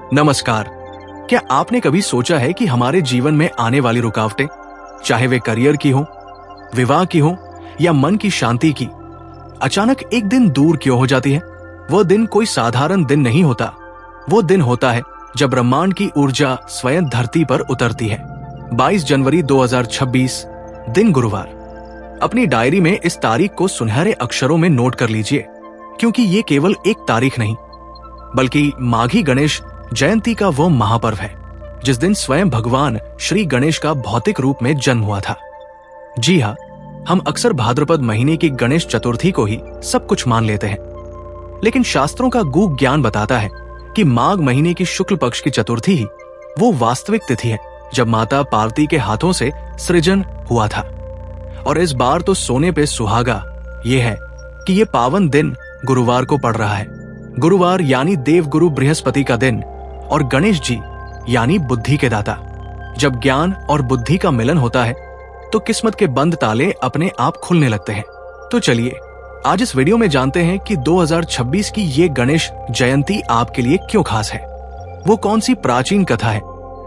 नमस्कार। क्या आपने कभी सोचा है कि हमारे जीवन में आने वाली रुकावटें, चाहे वे करियर की हो, विवाह की हो या मन की शांति की, अचानक एक दिन दूर क्यों हो जाती है? वो दिन कोई साधारण दिन नहीं होता। वो दिन होता है जब ब्रह्मांड की ऊर्जा स्वयं धरती पर उतरती है। 22 जनवरी 2026, दिन गुरुवार। अपनी डायरी में इस तारीख को सुनहरे अक्षरों में नोट कर लीजिए, क्योंकि ये केवल एक तारीख नहीं, बल्कि माघी गणेश जयंती का वो महापर्व है जिस दिन स्वयं भगवान श्री गणेश का भौतिक रूप में जन्म हुआ था। जी हाँ, हम अक्सर भाद्रपद महीने की गणेश चतुर्थी को ही सब कुछ मान लेते हैं, लेकिन शास्त्रों का गूढ़ ज्ञान बताता है कि माघ महीने की शुक्ल पक्ष की चतुर्थी ही वो वास्तविक तिथि है जब माता पार्वती के हाथों से सृजन हुआ था। और इस बार तो सोने पे सुहागा ये है कि ये पावन दिन गुरुवार को पड़ रहा है। गुरुवार यानी देवगुरु बृहस्पति का दिन और गणेश जी यानी बुद्धि के दाता। जब ज्ञान और बुद्धि का मिलन होता है तो किस्मत के बंद ताले अपने आप खुलने लगते हैं। तो चलिए आज इस वीडियो में जानते हैं कि 2026 की ये गणेश जयंती आपके लिए क्यों खास है। वो कौन सी प्राचीन कथा है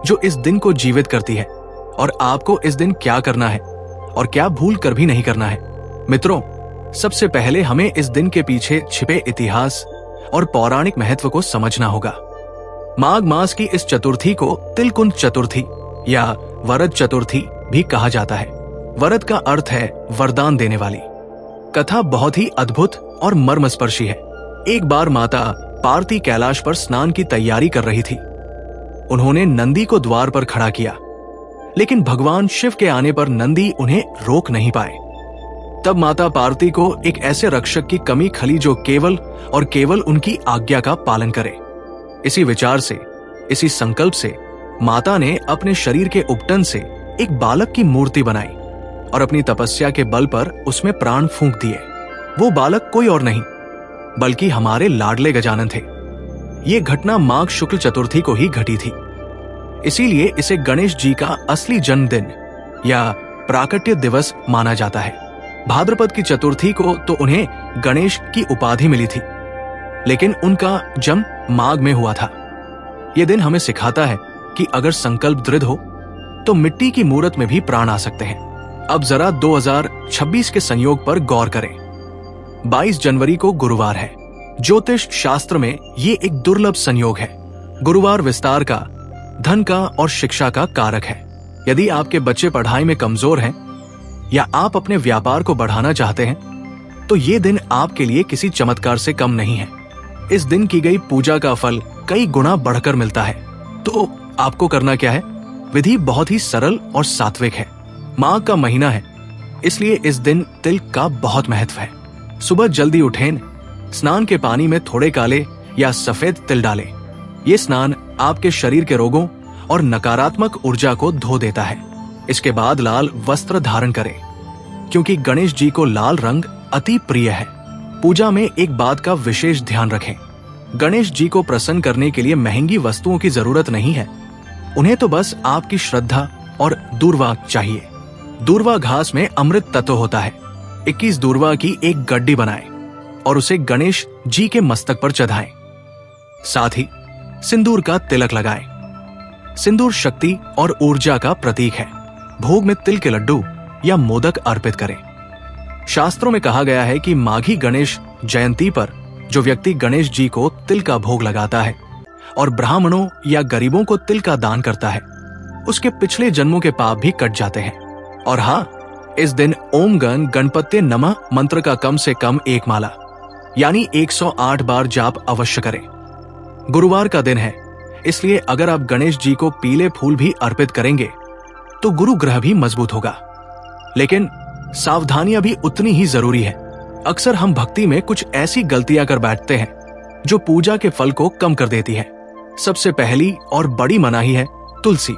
जो इस दिन को जीवित करती है, और आपको इस दिन क्या करना है और क्या भूल कर भी नहीं करना है। मित्रों, सबसे पहले हमें इस दिन के पीछे छिपे इतिहास और पौराणिक महत्व को समझना होगा। माघ मास की इस चतुर्थी को तिलकुंज चतुर्थी या वरद चतुर्थी भी कहा जाता है। वरद का अर्थ है वरदान देने वाली। कथा बहुत ही अद्भुत और मर्मस्पर्शी है। एक बार माता पार्वती कैलाश पर स्नान की तैयारी कर रही थी। उन्होंने नंदी को द्वार पर खड़ा किया, लेकिन भगवान शिव के आने पर नंदी उन्हें रोक नहीं पाए। तब माता पार्वती को एक ऐसे रक्षक की कमी खली जो केवल और केवल उनकी आज्ञा का पालन करे। इसी विचार से, इसी संकल्प से माता ने अपने शरीर के उपटन से एक बालक की मूर्ति बनाई और अपनी तपस्या के बल पर उसमें प्राण फूंक दिए। वो बालक कोई और नहीं बल्कि हमारे लाडले गजानन थे। ये घटना माघ शुक्ल चतुर्थी को ही घटी थी। इसीलिए इसे गणेश जी का असली जन्मदिन या प्राकट्य दिवस माना जाता है। भाद्रपद की चतुर्थी को तो उन्हें गणेश की उपाधि मिली थी, लेकिन उनका जन्म माघ में हुआ था। यह दिन हमें सिखाता है कि अगर संकल्प दृढ़ हो तो मिट्टी की मूरत में भी प्राण आ सकते हैं। अब जरा 2026 के संयोग पर गौर करें। 22 जनवरी को गुरुवार है। ज्योतिष शास्त्र में ये एक दुर्लभ संयोग है। गुरुवार विस्तार का, धन का और शिक्षा का कारक है। यदि आपके बच्चे पढ़ाई में कमजोर हैं या आप अपने व्यापार को बढ़ाना चाहते हैं तो ये दिन आपके लिए किसी चमत्कार से कम नहीं है। इस दिन की गई पूजा का फल कई गुना बढ़कर मिलता है। तो आपको करना क्या है? विधि बहुत ही सरल और सात्विक है। माघ का महीना है, इसलिए इस दिन तिल का बहुत महत्व है। सुबह जल्दी उठें, स्नान के पानी में थोड़े काले या सफेद तिल डालें। ये स्नान आपके शरीर के रोगों और नकारात्मक ऊर्जा को धो देता है। इसके बाद लाल वस्त्र धारण करें, क्योंकि गणेश जी को लाल रंग अति प्रिय है। पूजा में एक बात का विशेष ध्यान रखें। गणेश जी को प्रसन्न करने के लिए महंगी वस्तुओं की जरूरत नहीं है। उन्हें तो बस आपकी श्रद्धा और दूर्वा चाहिए। दूर्वा घास में अमृत तत्व होता है। 21 दूर्वा की एक गड्डी बनाएं और उसे गणेश जी के मस्तक पर चढ़ाएं। साथ ही सिंदूर का तिलक लगाएं। सिंदूर शक्ति और ऊर्जा का प्रतीक है। भोग में तिल के लड्डू या मोदक अर्पित करें। शास्त्रों में कहा गया है कि माघी गणेश जयंती पर जो व्यक्ति गणेश जी को तिल का भोग लगाता है और ब्राह्मणों या गरीबों को तिल का दान करता है, उसके पिछले जन्मों के पाप भी कट जाते हैं। और हाँ, इस दिन ओम गण गणपत्ये नमः मंत्र का कम से कम एक माला यानी 108 बार जाप अवश्य करें। गुरुवार का दिन है, इसलिए अगर आप गणेश जी को पीले फूल भी अर्पित करेंगे तो गुरु ग्रह भी मजबूत होगा। लेकिन सावधानियां भी उतनी ही जरूरी है। अक्सर हम भक्ति में कुछ ऐसी गलतियां कर बैठते हैं जो पूजा के फल को कम कर देती है। सबसे पहली और बड़ी मनाही है तुलसी।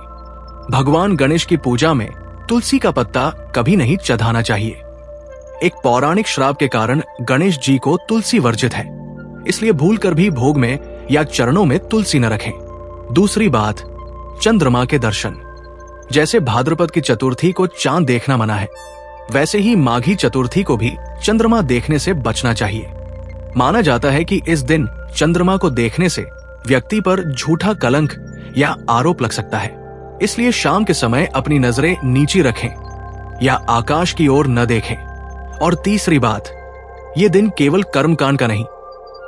भगवान गणेश की पूजा में तुलसी का पत्ता कभी नहीं चढ़ाना चाहिए। एक पौराणिक श्राप के कारण गणेश जी को तुलसी वर्जित है, इसलिए भूल कर भी भोग में या चरणों में तुलसी न रखें। दूसरी बात, चंद्रमा के दर्शन। जैसे भाद्रपद की चतुर्थी को चांद देखना मना है, वैसे ही माघी चतुर्थी को भी चंद्रमा देखने से बचना चाहिए। माना जाता है कि इस दिन चंद्रमा को देखने से व्यक्ति पर झूठा कलंक या आरोप लग सकता है। इसलिए शाम के समय अपनी नजरें नीची रखें या आकाश की ओर न देखें। और तीसरी बात, यह दिन केवल कर्मकांड का नहीं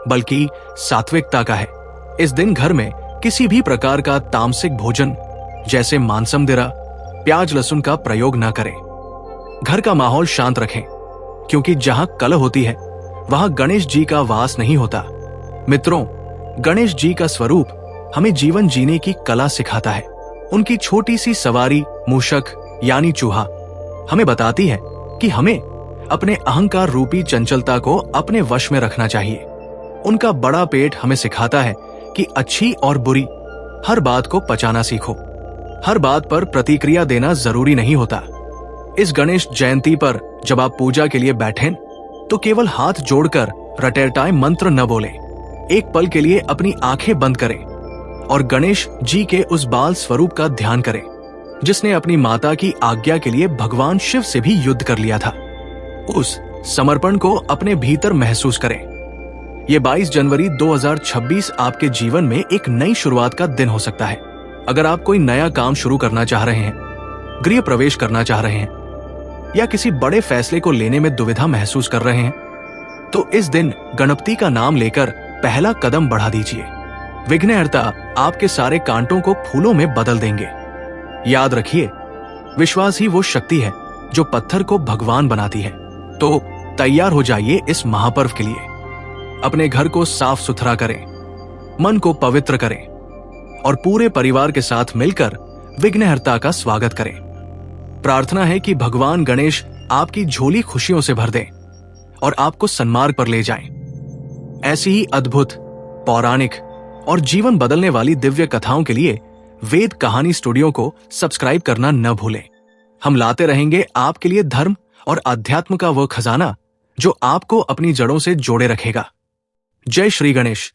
बल्कि सात्विकता का है। इस दिन घर में किसी भी प्रकार का तामसिक भोजन जैसे मांसमदिरा, प्याज लहसुन का प्रयोग न करें। घर का माहौल शांत रखें, क्योंकि जहां कलह होती है वहां गणेश जी का वास नहीं होता। मित्रों, गणेश जी का स्वरूप हमें जीवन जीने की कला सिखाता है। उनकी छोटी सी सवारी मूषक यानी चूहा हमें बताती है कि हमें अपने अहंकार रूपी चंचलता को अपने वश में रखना चाहिए। उनका बड़ा पेट हमें सिखाता है कि अच्छी और बुरी हर बात को पचाना सीखो। हर बात पर प्रतिक्रिया देना जरूरी नहीं होता। इस गणेश जयंती पर जब आप पूजा के लिए बैठें तो केवल हाथ जोड़कर रटेरटाए मंत्र न बोलें। एक पल के लिए अपनी आंखें बंद करें और गणेश जी के उस बाल स्वरूप का ध्यान करें जिसने अपनी माता की आज्ञा के लिए भगवान शिव से भी युद्ध कर लिया था। उस समर्पण को अपने भीतर महसूस करें। ये 22 जनवरी 2026 आपके जीवन में एक नई शुरुआत का दिन हो सकता है। अगर आप कोई नया काम शुरू करना चाह रहे हैं, गृह प्रवेश करना चाह रहे हैं या किसी बड़े फैसले को लेने में दुविधा महसूस कर रहे हैं, तो इस दिन गणपति का नाम लेकर पहला कदम बढ़ा दीजिए। विघ्नहर्ता आपके सारे कांटों को फूलों में बदल देंगे। याद रखिए, विश्वास ही वो शक्ति है जो पत्थर को भगवान बनाती है। तो तैयार हो जाइए इस महापर्व के लिए। अपने घर को साफ सुथरा करें, मन को पवित्र करें और पूरे परिवार के साथ मिलकर विघ्नहर्ता का स्वागत करें। प्रार्थना है कि भगवान गणेश आपकी झोली खुशियों से भर दें और आपको सन्मार्ग पर ले जाएं। ऐसी ही अद्भुत, पौराणिक और जीवन बदलने वाली दिव्य कथाओं के लिए वेद कहानी स्टूडियो को सब्सक्राइब करना न भूलें। हम लाते रहेंगे आपके लिए धर्म और अध्यात्म का वो खजाना जो आपको अपनी जड़ों से जोड़े रखेगा। जय श्री गणेश।